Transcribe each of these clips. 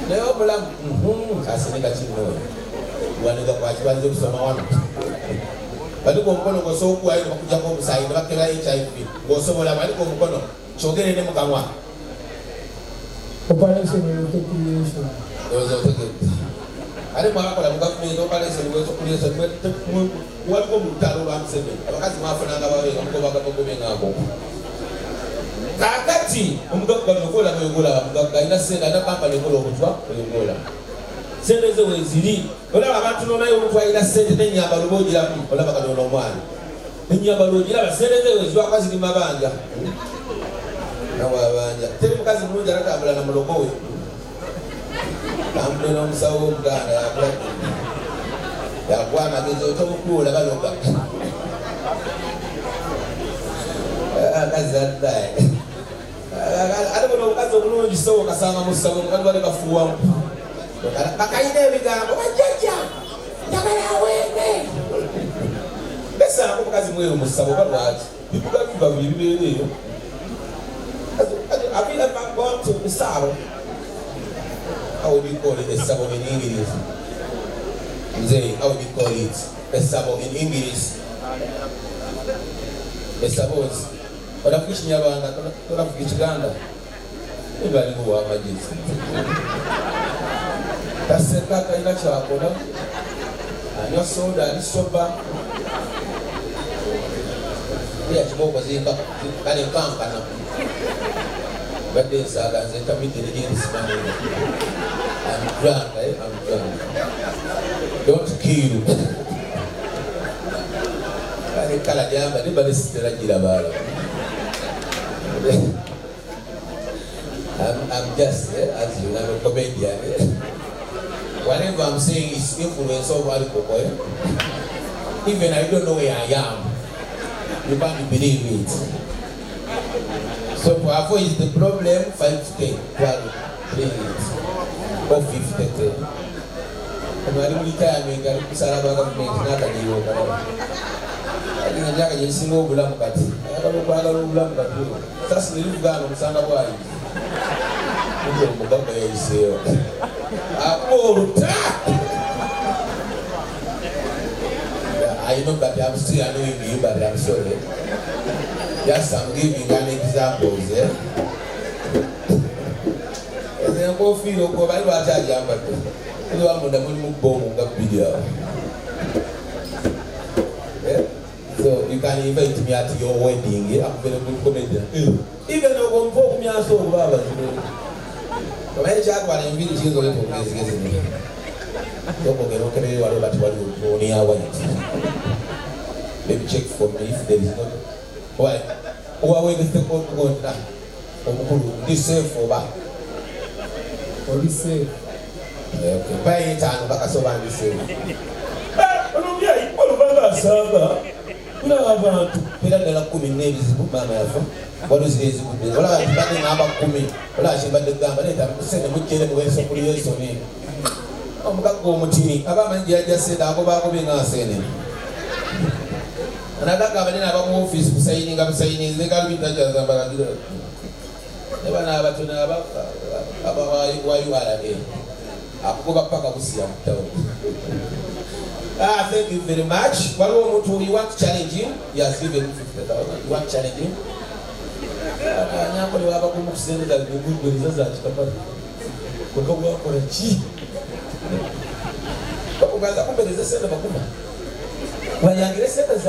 Leo mulamu asinika chino wanika kwa chibanze kusoma wano baliko mukono gosoku ayi kuja ko musayi bakera HIV gosobola baliko mukono chogere ne mukamwa operation recreation dozo teke ale mwana kola mugafume operation wezo kulesa waliko mutalo ba msebe abakazi mafuna ngabawe ngoba bakabobe ngabo kakati umugabo ngokola ngokola mugaga ina senda nakamba ngokola okutwa ngokola sende zo weziri ola abantu nonayo omutwa ina sende nenyamba lubogira mu ola bakadona omwana nenyamba lubogira basende zo wezwa kwazi mabanja nawa banja teri mukazi mulungi aratambula na mulogowe amdona omusawo omuganda yakwana gezo tokukula baloga akazaddaye alibona omukazi omulungi so kasanga musabo kandi bale bafuwamu bakayina ebigambo bajjajja njagala wenge besa omukazi mweru musabo balwaki bibugabiba bibeereeyo have you ever gone to Misaro? How would you call it a sabo in English? How would you call it a sabo in English? A sabo is what a fish Yabana, what a fish Ganda. You value what I did. That's the cat in a chapel. And your soda is so bad. Yes, what was in the camp? But they said, as I committed against money, I'm drunk, I'm drunk. Don't kill. I can't jam, but anybody still a girl. I'm just, as you know, a comedian. Whatever I'm saying is influence over the people. Even I don't know where I am. You can't believe it. So for avoid the problem, 5K, 12, 3 or 50K. And when we can make a Sarabaka make not a new one. I think I'm not a single Bulambat. I don't know why I'm Bulambat. That's the little gun of Sanawai. Mukabya is here. I know that I'm still annoying you, but I'm sorry. Yes, I'm giving an example, yeah. And then go feel go by what I am, but you are going to move bomb the video. So you can invite me at your wedding, yeah. I'm very good comedian. Even though I'm for me, I'm so bad. So I chat one and video is going to be don't forget, okay, what you only have one. Maybe check for me if there is not. Why? Who are we going to go now? This safe for back. Or this safe? Okay. Buy it and back as over this safe. Oh, yeah, all of us are. You know, I want to pay the coming name is good man. What is this good name? What are you banning about coming? What are you banning down? I'm saying we can't wait so many years on me. I'm going to go Mutini. About my just said, I'll go back to being a saying. Another government have an office saying, I'm saying, they got to be judges about it. Never know to know about why you are here. I'll go back to see thank you very much. You want to challenge him? Yes, given 50,000. You want to challenge him? I'm going to have a good send that you good with results. We'll go work for a cheap. But guys, I'm going to send them a woman. When you're aggressive, and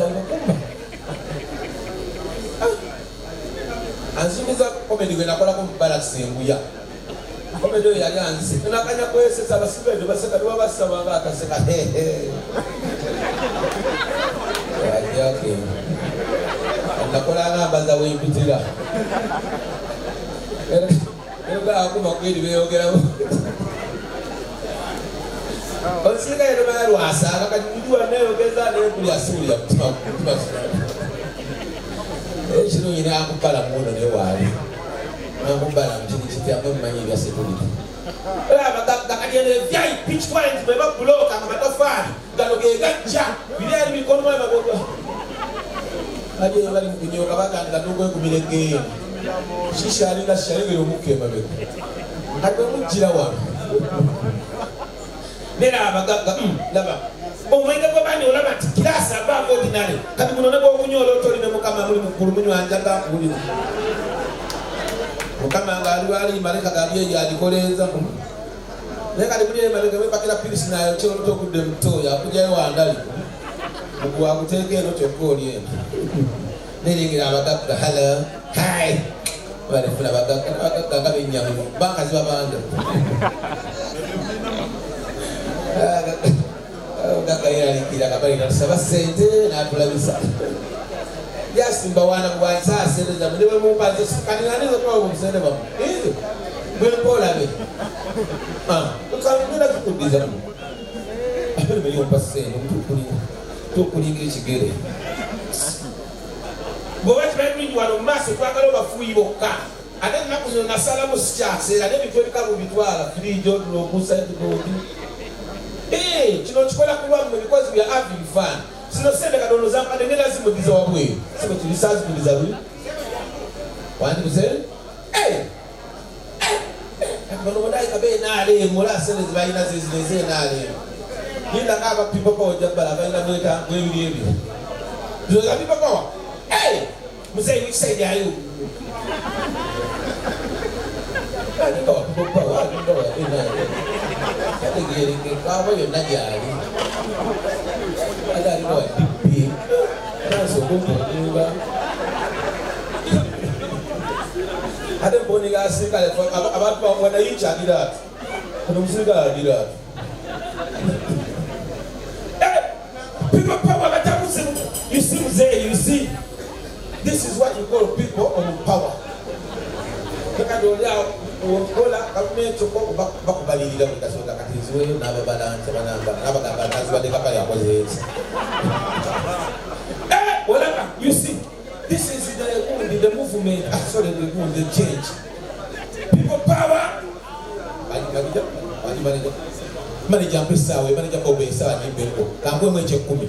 soon as I come in, when I call up balancing, we are. Come and do your hands. And I can't go since I was spread, but I was someone that I said, hey. Okay. And the Kolana Bazawi Pitila. You got to come up with the consider the man was I can do a never get that every Asuria. You know, you have to call a moon on your wife. I'm going to tell them my university. I have pitch wine to the below. I'm not a fan. That get jump. We didn't become my mother. I didn't let him in your Nalabanga that no going to be again. She shall in a shell of Mukabya. I don't know. Nera abagagga laba omwenge gwe bani olaba nti kirasa abava ordinary kati guno ne bw'okunyola otolime mukama muli mukulu munywanja gakuwulira mukama ng'ali maleka gali eyo alikoleeza naye kati muli emaleka wepakira pirisi nayo kyolota okudde mutooyo akujayo wandali mugwakuteeka eno kyokka oli eno neringera abagagga hala hai balefuna abagagga nga benyamu bankazi babanda gagayalikira kabalira tusaba sente natulabisa yasimba wana kubanza asereza mudebe mumbaze kaniranizo kwa omusende bamu izo bwempola be ukamuna kukudiza mu apele meyo pasene tukulinga ekigere bwati bali wano maso twagala obafuyi bokka ate nnaku zino nasalamu sikyaseera n'ebintu ebikalu bitwala firijo tulokusa ebibodi kino kikola kulwamu ebikozi bya having fun sino sente kadono zampade ne lazimudiza wabweru siko tulisazimudiza luli wandikuze bano bodai kabe naale mola sente zibalina zezileze naale yinda ngaba people power jabala balina mweta mwebiri ebi zoza people power Musay, which side are you? I don't know people power. I don't know. I think you're cover your Nkyali. I don't know. Big. That's so good. I don't want to ask you about when I eat and that. I don't see that. People power. You see, Musay, you see. This is what you call people on power. Tekakula ukola kame choko bakubalira mukasonga katizwe nababalance banamba abagagazi badekapa yakozezi. Whatever you see, this is the movement. Sorry, the change. People power. Manager Pisawe, manager Obesa, Nimbeko. Kamwe mweche 10.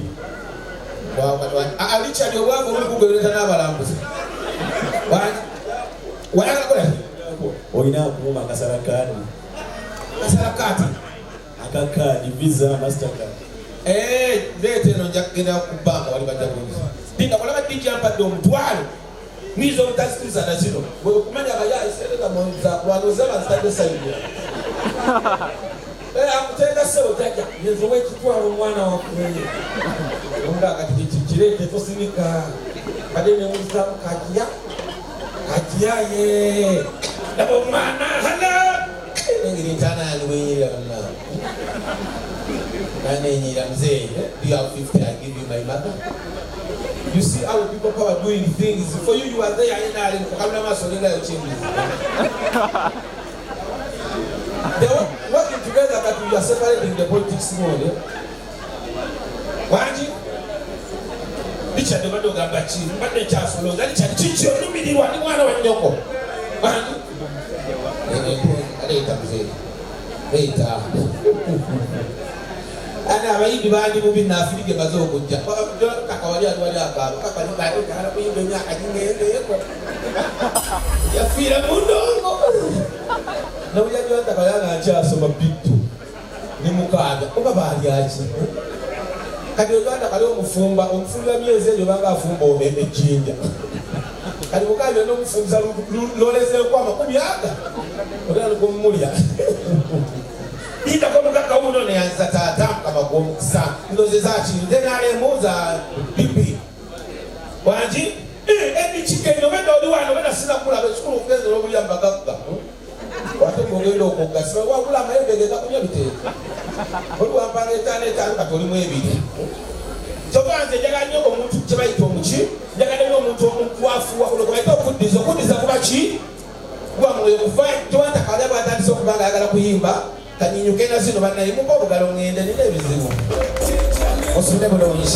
Alicha ndio wako mkubeleza n'abalambuzi. Wayakakole. Oyina kuma kasarakati. Kasarakati. Akakadi visa mastercard. Lete no jakenda kubanga wali bajabuzi. Dinda kolaba dijamba do mtwalo. Nizo mtasikiza na zino. Kumanya kaya iseleka monza kwanoza stade saidi. Akutenda sewo jaja. Yezo wetu kwa mwana wa kweli. Munga kati kireke tosibika badene musa kajia ye labo mana hala ngiri tana alwira na nane nyira mzee you have 50 I give you my mother. You see how people power doing things for you. You are there in ali kamna masolinga ya chini. They are working together but we are separating the politics more. Wanji bicha de bado gabachi mbade cha solo ngani cha chicho numidi wani mwana wa nyoko bani aleta mzee leta ana baidi bandi mubi na afirike bazoko nja kakawali wali akaba kaka ni bado kana kuyimbe nyaka nyingene yeko ya fira mundongo na uyaji wanta kayana acha soma bitu ni Mukabya kuba bali achi kati oganda kali omufumba myezi ejo banga afumba omeme jinja kati Mukabya n'omufunza loleze kwa makumi aga olalo kumulya ita kwa mukaka uno ne yanza tata kama kwa mukisa ndoze zachi ndenale muza bibi wanji eni chicken obenda oliwano benda sina kula bechukuru kwenze lobulya mbagagga watu mugendo okugasa wakula mayembe gakunya bitete oluwambanga etano katoli mu ebiri sobanze jaganye omuntu kyebayita omuki jaganye omuntu omukwafu wakulokobaita okuddiza kuba ki kuba mwoyo kuva tewanta kalaba atandise okubanga ayagala kuyimba kanyinyuke na zino bannayimuka obugalo ngende nina ebizibu osubire bulungi.